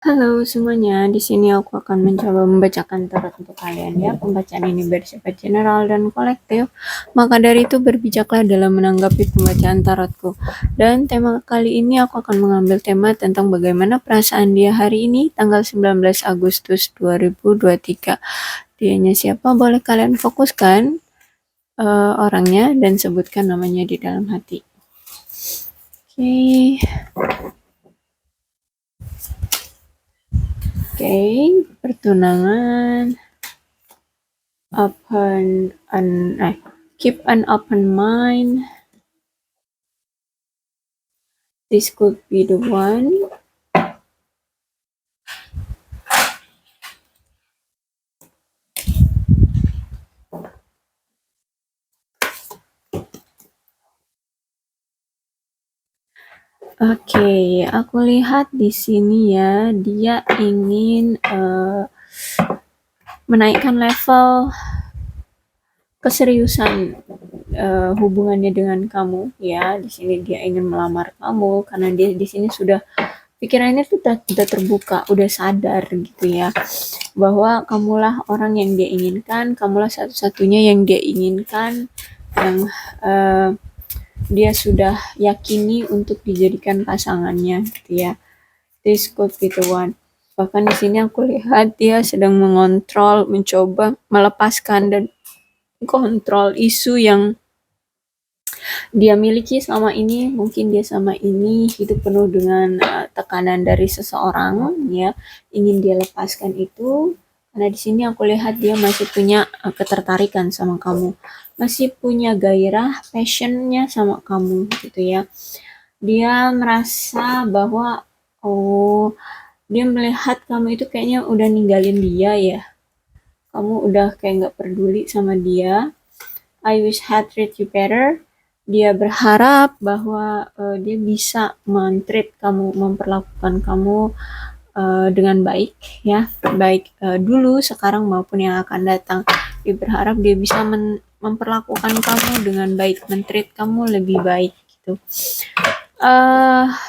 Halo semuanya, di sini aku akan mencoba membacakan tarot untuk kalian ya. Pembacaan ini bersifat general dan kolektif, maka dari itu berbijaklah dalam menanggapi pembacaan tarotku. Dan tema kali ini aku akan mengambil tema tentang bagaimana perasaan dia hari ini, tanggal 19 Agustus 2023. Dianya siapa? Boleh kalian fokuskan orangnya dan sebutkan namanya di dalam hati. Oke. Oke, pertunangan. Keep an open mind. This could be the one. Oke, aku lihat di sini ya, dia ingin menaikkan level keseriusan hubungannya dengan kamu ya. Di sini dia ingin melamar kamu karena dia di sini sudah pikirannya sudah terbuka, udah sadar gitu ya, bahwa kamulah orang yang dia inginkan, kamulah satu-satunya yang dia inginkan, yang dia sudah yakini untuk dijadikan pasangannya gitu ya. This could be the one. Bahkan di sini aku lihat dia sedang mengontrol, mencoba melepaskan dan kontrol isu yang dia miliki selama ini. Mungkin dia selama ini hidup penuh dengan tekanan dari seseorang ya, ingin dia lepaskan itu. Karena di sini aku lihat dia masih punya ketertarikan sama kamu, masih punya gairah, passionnya sama kamu gitu ya. Dia merasa bahwa dia melihat kamu itu kayaknya udah ninggalin dia ya, kamu udah kayak nggak peduli sama dia. I wish had treat you better. Dia berharap bahwa dia bisa men-treat kamu, memperlakukan kamu dengan baik ya, baik dulu, sekarang maupun yang akan datang. Dia berharap dia bisa memperlakukan kamu dengan baik, men-treat kamu lebih baik gitu.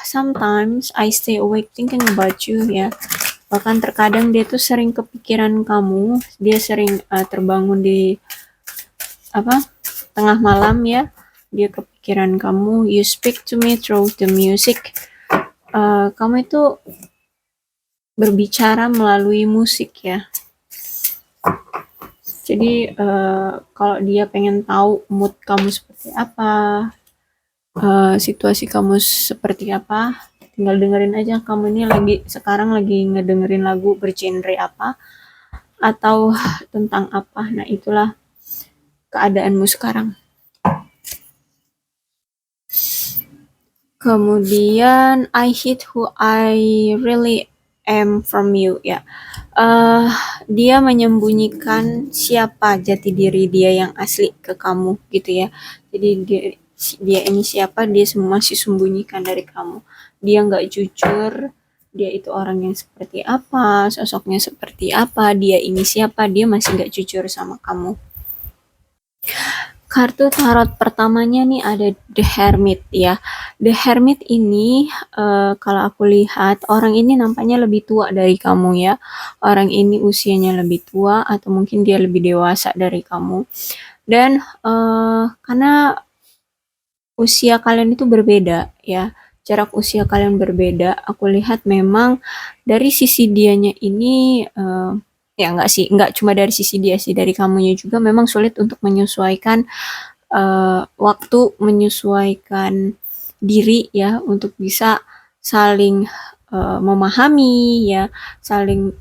Sometimes I stay awake thinking about you ya. Bahkan terkadang dia tuh sering kepikiran kamu, dia sering terbangun di tengah malam ya, dia kepikiran kamu. You speak to me through the music. Kamu itu berbicara melalui musik ya. Jadi kalau dia pengen tahu mood kamu seperti apa, situasi kamu seperti apa, tinggal dengerin aja kamu ini sekarang lagi ngedengerin lagu bergenre apa atau tentang apa. Nah, itulah keadaanmu sekarang. Kemudian I hid who I really am from you ya. Dia menyembunyikan siapa jati diri dia yang asli ke kamu gitu ya. Jadi dia ini siapa, dia masih sembunyikan dari kamu. Dia nggak jujur, dia itu orang yang seperti apa, sosoknya seperti apa, dia ini siapa, dia masih nggak jujur sama kamu. Kartu tarot pertamanya nih ada The Hermit ya. The Hermit ini kalau aku lihat orang ini nampaknya lebih tua dari kamu ya. Orang ini usianya lebih tua atau mungkin dia lebih dewasa dari kamu. Dan karena usia kalian itu berbeda ya. Jarak usia kalian berbeda. Aku lihat memang dari sisi dianya ini ya nggak cuma dari sisi dia sih, dari kamunya juga memang sulit untuk menyesuaikan waktu, menyesuaikan diri ya, untuk bisa saling memahami ya, saling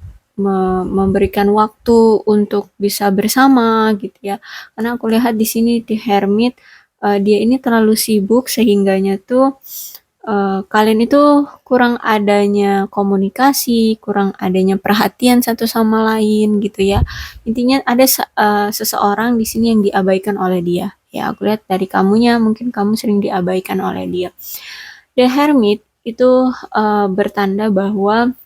memberikan waktu untuk bisa bersama gitu ya. Karena aku lihat di sini di Hermit dia ini terlalu sibuk sehingganya tuh kalian itu kurang adanya komunikasi, kurang adanya perhatian satu sama lain gitu ya. Intinya ada seseorang di sini yang diabaikan oleh dia. Ya, aku lihat dari kamunya, mungkin kamu sering diabaikan oleh dia. The Hermit itu bertanda bahwa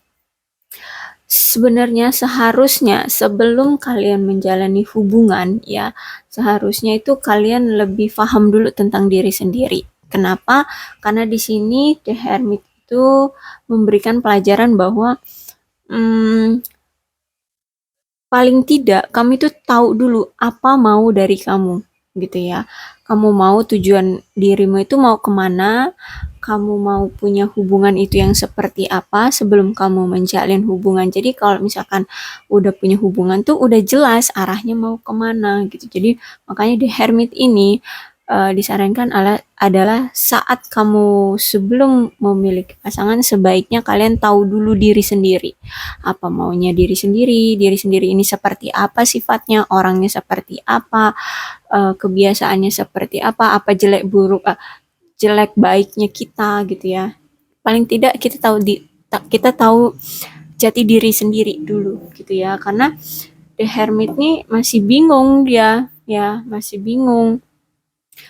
sebenarnya seharusnya sebelum kalian menjalani hubungan ya, seharusnya itu kalian lebih paham dulu tentang diri sendiri. Kenapa? Karena di sini The Hermit itu memberikan pelajaran bahwa mmm, paling tidak kamu itu tahu dulu apa mau dari kamu, gitu ya. Kamu mau tujuan dirimu itu mau kemana, kamu mau punya hubungan itu yang seperti apa sebelum kamu menjalin hubungan. Jadi kalau misalkan udah punya hubungan tuh udah jelas arahnya mau kemana gitu. Jadi makanya di Hermit ini disarankan adalah saat kamu sebelum memiliki pasangan sebaiknya kalian tahu dulu diri sendiri. Apa maunya diri sendiri ini seperti apa sifatnya, orangnya seperti apa, kebiasaannya seperti apa jelek baiknya kita gitu ya. Paling tidak kita tahu jati diri sendiri dulu gitu ya. Karena The Hermit nih masih bingung dia ya, masih bingung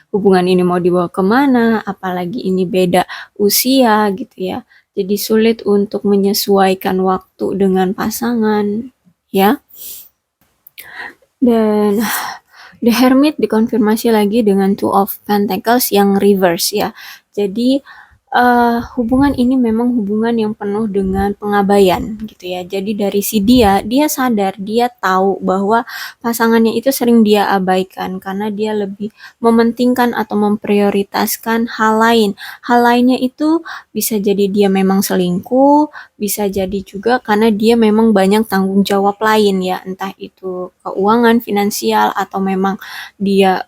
hubungan ini mau dibawa kemana, apalagi ini beda usia gitu ya. Jadi sulit untuk menyesuaikan waktu dengan pasangan ya. Dan The Hermit dikonfirmasi lagi dengan Two of Pentacles yang reverse ya. Jadi hubungan ini memang hubungan yang penuh dengan pengabaian gitu ya. Jadi dari si dia sadar, dia tahu bahwa pasangannya itu sering dia abaikan karena dia lebih mementingkan atau memprioritaskan hal lain. Hal lainnya itu bisa jadi dia memang selingkuh, bisa jadi juga karena dia memang banyak tanggung jawab lain ya, entah itu keuangan, finansial, atau memang dia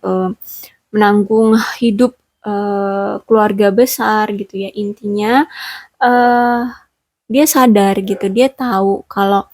menanggung hidup keluarga besar gitu ya. Intinya eh dia sadar gitu, dia tahu kalau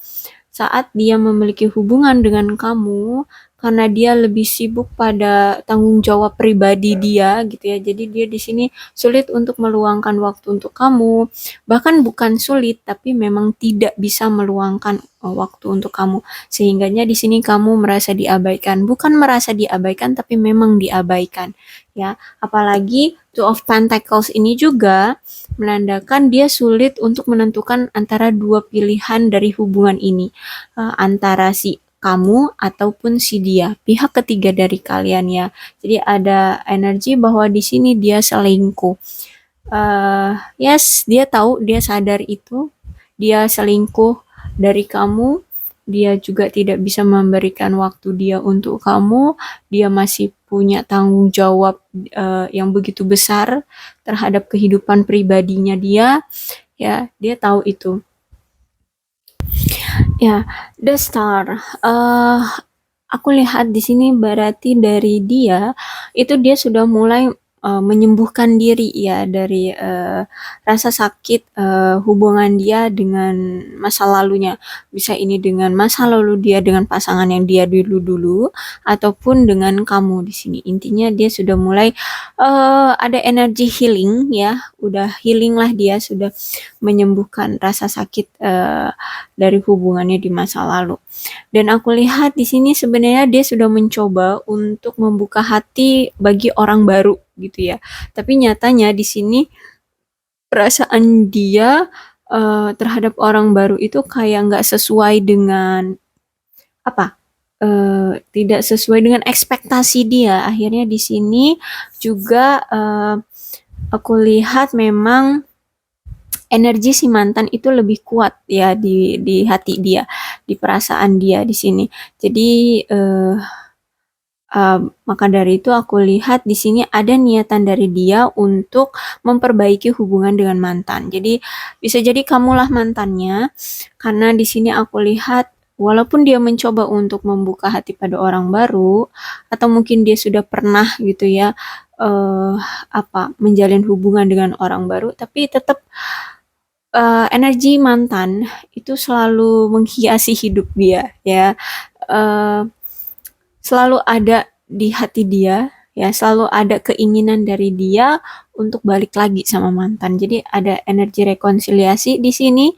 saat dia memiliki hubungan dengan kamu karena dia lebih sibuk pada tanggung jawab pribadi dia gitu ya. Jadi dia di sini sulit untuk meluangkan waktu untuk kamu. Bahkan bukan sulit tapi memang tidak bisa meluangkan waktu untuk kamu. Sehingganya di sini kamu merasa diabaikan. Bukan merasa diabaikan tapi memang diabaikan ya. Apalagi Two of Pentacles ini juga menandakan dia sulit untuk menentukan antara dua pilihan dari hubungan ini, antara si kamu ataupun si dia, pihak ketiga dari kalian ya. Jadi ada energi bahwa di sini dia selingkuh. Yes, dia tahu, dia sadar itu, dia selingkuh dari kamu. Dia juga tidak bisa memberikan waktu dia untuk kamu. Dia masih punya tanggung jawab yang begitu besar terhadap kehidupan pribadinya dia. Ya, dia tahu itu. Ya, The Star. Aku lihat di sini berarti dari dia itu dia sudah mulai menyembuhkan diri ya dari rasa sakit hubungan dia dengan masa lalunya. Bisa ini dengan masa lalu dia dengan pasangan yang dia dulu-dulu ataupun dengan kamu di sini. Intinya dia sudah mulai ada energi healing ya, udah healing lah dia sudah menyembuhkan rasa sakit dari hubungannya di masa lalu. Dan aku lihat di sini sebenarnya dia sudah mencoba untuk membuka hati bagi orang baru gitu ya. Tapi nyatanya di sini perasaan dia terhadap orang baru itu kayak nggak sesuai dengan apa? Tidak sesuai dengan ekspektasi dia. Akhirnya di sini juga aku lihat memang energi si mantan itu lebih kuat ya di hati dia, di perasaan dia di sini. Jadi maka dari itu aku lihat di sini ada niatan dari dia untuk memperbaiki hubungan dengan mantan. Jadi bisa jadi kamulah mantannya karena di sini aku lihat walaupun dia mencoba untuk membuka hati pada orang baru atau mungkin dia sudah pernah gitu ya menjalin hubungan dengan orang baru tapi tetap energi mantan itu selalu menghiasi hidup dia ya. Selalu ada di hati dia ya, selalu ada keinginan dari dia untuk balik lagi sama mantan. Jadi ada energi rekonsiliasi di sini.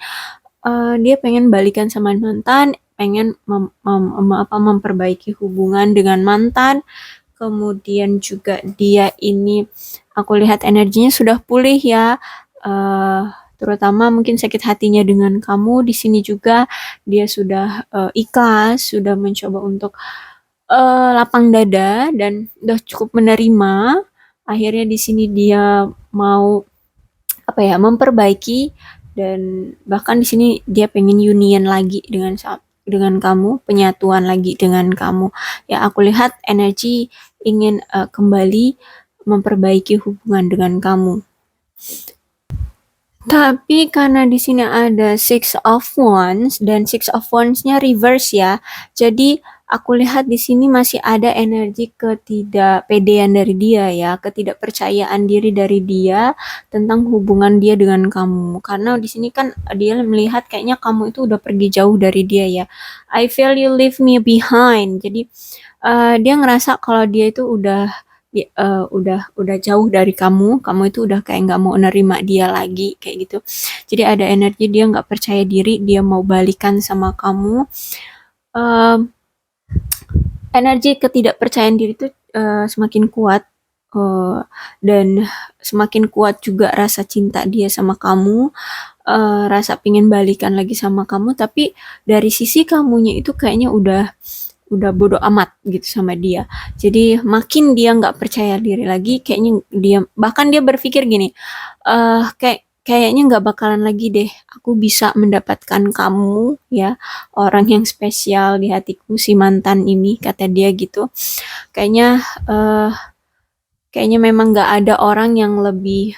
Dia pengen balikan sama mantan, pengen memperbaiki hubungan dengan mantan. Kemudian juga dia ini aku lihat energinya sudah pulih ya. Terutama mungkin sakit hatinya dengan kamu di sini juga dia sudah ikhlas, sudah mencoba untuk lapang dada dan udah cukup menerima. Akhirnya di sini dia mau memperbaiki dan bahkan di sini dia pengen union lagi dengan kamu, penyatuan lagi dengan kamu. Ya, aku lihat energi ingin kembali memperbaiki hubungan dengan kamu. Tapi karena di sini ada Six of Wands dan Six of Wands-nya reverse ya. Jadi aku lihat di sini masih ada energi ketidakpedean dari dia ya, ketidakpercayaan diri dari dia tentang hubungan dia dengan kamu. Karena di sini kan dia melihat kayaknya kamu itu udah pergi jauh dari dia ya. I feel you leave me behind. Jadi dia ngerasa kalau dia itu udah jauh dari kamu itu udah kayak nggak mau nerima dia lagi kayak gitu. Jadi ada energi dia nggak percaya diri, dia mau balikan sama kamu. Um, Energi ketidakpercayaan diri itu semakin kuat, dan semakin kuat juga rasa cinta dia sama kamu, rasa pingin balikan lagi sama kamu, tapi dari sisi kamunya itu kayaknya udah bodo amat gitu sama dia. Jadi makin dia nggak percaya diri lagi, kayaknya bahkan dia berpikir gini, kayaknya nggak bakalan lagi deh aku bisa mendapatkan kamu ya, orang yang spesial di hatiku, si mantan ini, kata dia gitu. Kayaknya uh, kayaknya memang nggak ada orang yang lebih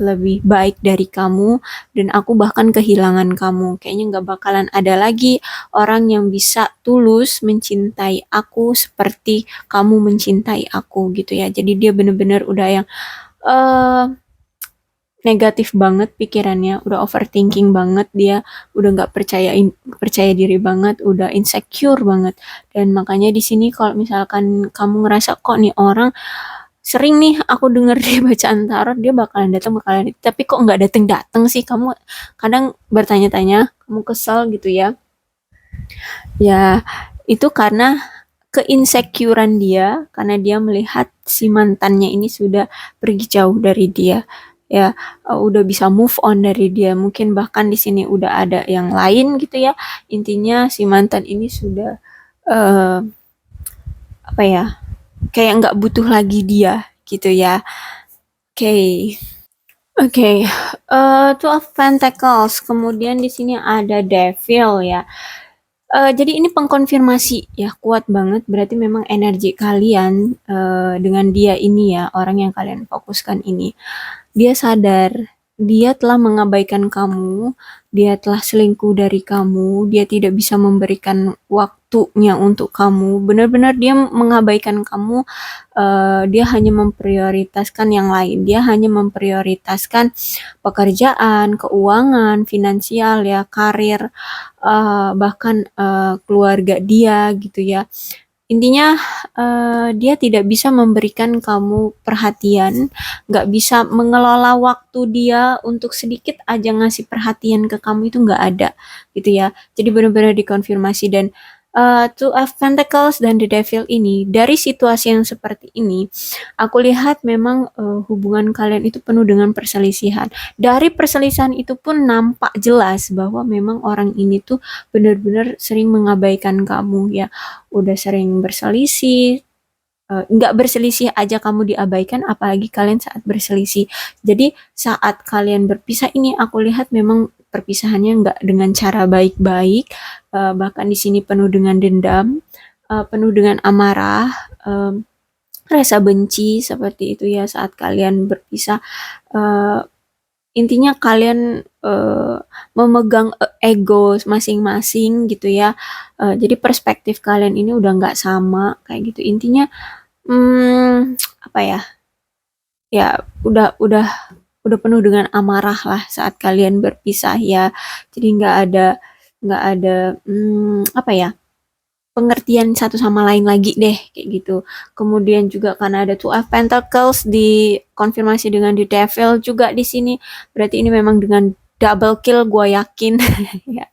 lebih baik dari kamu, dan aku bahkan kehilangan kamu. Kayaknya nggak bakalan ada lagi orang yang bisa tulus mencintai aku seperti kamu mencintai aku gitu ya. Jadi dia bener-bener udah yang uh, negatif banget pikirannya, udah overthinking banget, dia udah nggak percaya diri banget, udah insecure banget. Dan makanya di sini kalau misalkan kamu ngerasa kok nih orang sering nih aku denger dia bacaan tarot, dia bakalan tapi kok nggak dateng sih, kamu kadang bertanya-tanya, kamu kesel gitu ya. Ya, itu karena keinsecurean dia, karena dia melihat si mantannya ini sudah pergi jauh dari dia. Ya, udah bisa move on dari dia. Mungkin bahkan di sini udah ada yang lain gitu ya. Intinya si mantan ini sudah eh apa ya? Kayak nggak butuh lagi dia gitu ya. Oke. Okay. Oke, okay. Two of Pentacles. Kemudian di sini ada Devil ya. Jadi ini pengkonfirmasi ya, kuat banget, berarti memang energi kalian, dengan dia ini ya, orang yang kalian fokuskan ini, dia sadar, dia telah mengabaikan kamu, dia telah selingkuh dari kamu, dia tidak bisa memberikan waktunya untuk kamu, benar-benar dia mengabaikan kamu, dia hanya memprioritaskan yang lain, dia hanya memprioritaskan pekerjaan, keuangan, finansial ya, karir, bahkan keluarga dia gitu ya. Intinya dia tidak bisa memberikan kamu perhatian, nggak bisa mengelola waktu dia untuk sedikit aja ngasih perhatian ke kamu, itu nggak ada gitu ya. Jadi benar-benar dikonfirmasi. Dan Two of Pentacles dan The Devil ini, dari situasi yang seperti ini, aku lihat memang hubungan kalian itu penuh dengan perselisihan. Dari perselisihan itu pun nampak jelas bahwa memang orang ini tuh benar-benar sering mengabaikan kamu ya. Udah sering berselisih, nggak berselisih aja kamu diabaikan, apalagi kalian saat berselisih. Jadi saat kalian berpisah ini, aku lihat memang perpisahannya nggak dengan cara baik-baik, bahkan di sini penuh dengan dendam, penuh dengan amarah, rasa benci seperti itu ya saat kalian berpisah. Uh, Intinya kalian memegang ego masing-masing gitu ya. Jadi perspektif kalian ini udah nggak sama kayak gitu. Intinya apa ya? Ya udah penuh dengan amarah lah saat kalian berpisah ya. Jadi nggak ada apa ya? Pengertian satu sama lain lagi deh kayak gitu. Kemudian juga karena ada Two of Pentacles dikonfirmasi dengan The Devil juga di sini, berarti ini memang dengan double kill gue yakin ya.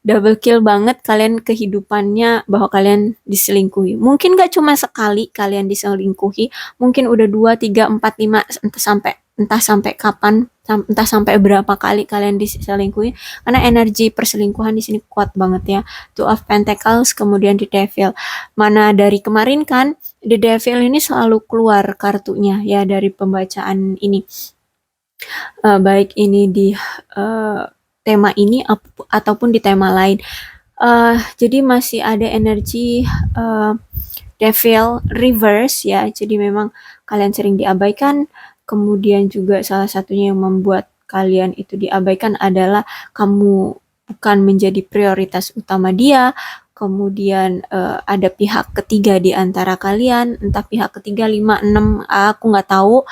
Double kill banget kalian kehidupannya, bahwa kalian diselingkuhi. Mungkin gak cuma sekali kalian diselingkuhi, mungkin udah 2, 3, 4, 5, entah sampai kapan, entah sampai berapa kali kalian diselingkuhi, karena energi perselingkuhan di sini kuat banget ya. Two of Pentacles, kemudian The Devil. Mana dari kemarin kan The Devil ini selalu keluar kartunya ya dari pembacaan ini. Baik ini di tema ini ataupun di tema lain. Jadi masih ada energi devil reverse ya. Jadi memang kalian sering diabaikan. Kemudian juga salah satunya yang membuat kalian itu diabaikan adalah kamu bukan menjadi prioritas utama dia. Kemudian ada pihak ketiga di antara kalian, entah pihak ketiga 5, 6, aku nggak tahu.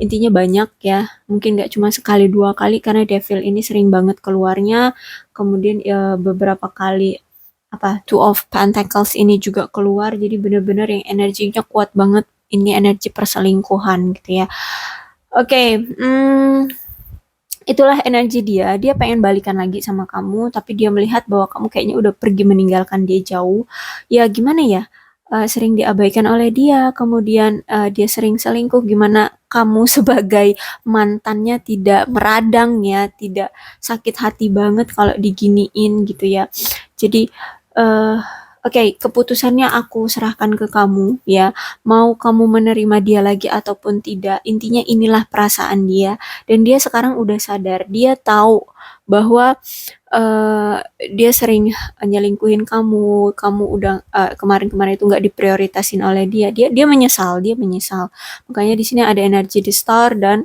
Intinya banyak ya, mungkin nggak cuma sekali dua kali karena devil ini sering banget keluarnya. Kemudian beberapa kali Two of Pentacles ini juga keluar, jadi bener-bener yang energinya kuat banget. Ini energi perselingkuhan gitu ya. Oke, itulah energi dia. Dia pengen balikan lagi sama kamu, tapi dia melihat bahwa kamu kayaknya udah pergi meninggalkan dia jauh. Ya gimana ya? Sering diabaikan oleh dia, kemudian dia sering selingkuh. Gimana kamu sebagai mantannya tidak meradang ya, tidak sakit hati banget kalau diginiin gitu ya. Jadi oke, keputusannya aku serahkan ke kamu ya. Mau kamu menerima dia lagi ataupun tidak, intinya inilah perasaan dia. Dan dia sekarang udah sadar, dia tahu bahwa dia sering nyelingkuhin kamu, kamu udah kemarin-kemarin itu nggak diprioritasin oleh dia. Dia menyesal, dia menyesal. Makanya di sini ada energi The Star dan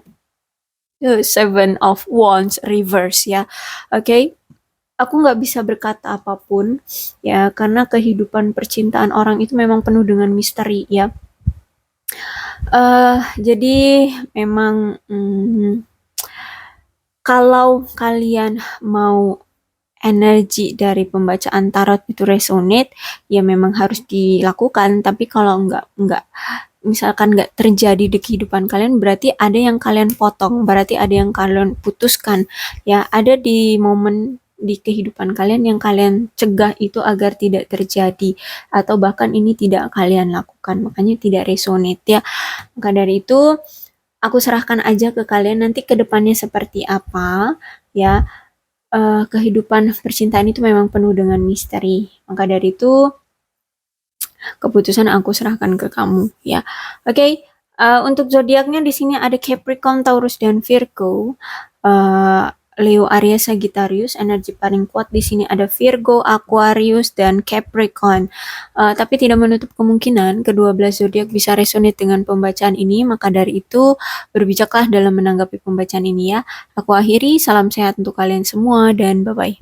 Seven of Wands reverse ya. Oke. Aku nggak bisa berkata apapun ya, karena kehidupan percintaan orang itu memang penuh dengan misteri ya. Jadi memang kalau kalian mau energi dari pembacaan tarot itu resonate, ya memang harus dilakukan. Tapi kalau misalkan nggak terjadi di kehidupan kalian, berarti ada yang kalian potong, berarti ada yang kalian putuskan. Ya, ada di momen di kehidupan kalian yang kalian cegah itu agar tidak terjadi, atau bahkan ini tidak kalian lakukan, makanya tidak resonate ya. Maka dari itu, aku serahkan aja ke kalian nanti ke depannya seperti apa ya. Kehidupan percintaan itu memang penuh dengan misteri. Maka dari itu, keputusan aku serahkan ke kamu ya. Oke, untuk zodiaknya di sini ada Capricorn, Taurus dan Virgo. Leo, Aries, Sagittarius. Energi paling kuat di sini ada Virgo, Aquarius dan Capricorn. Tapi tidak menutup kemungkinan kedua belas zodiak bisa resonate dengan pembacaan ini. Maka dari itu berbijaklah dalam menanggapi pembacaan ini ya. Aku akhiri, salam sehat untuk kalian semua dan bye bye.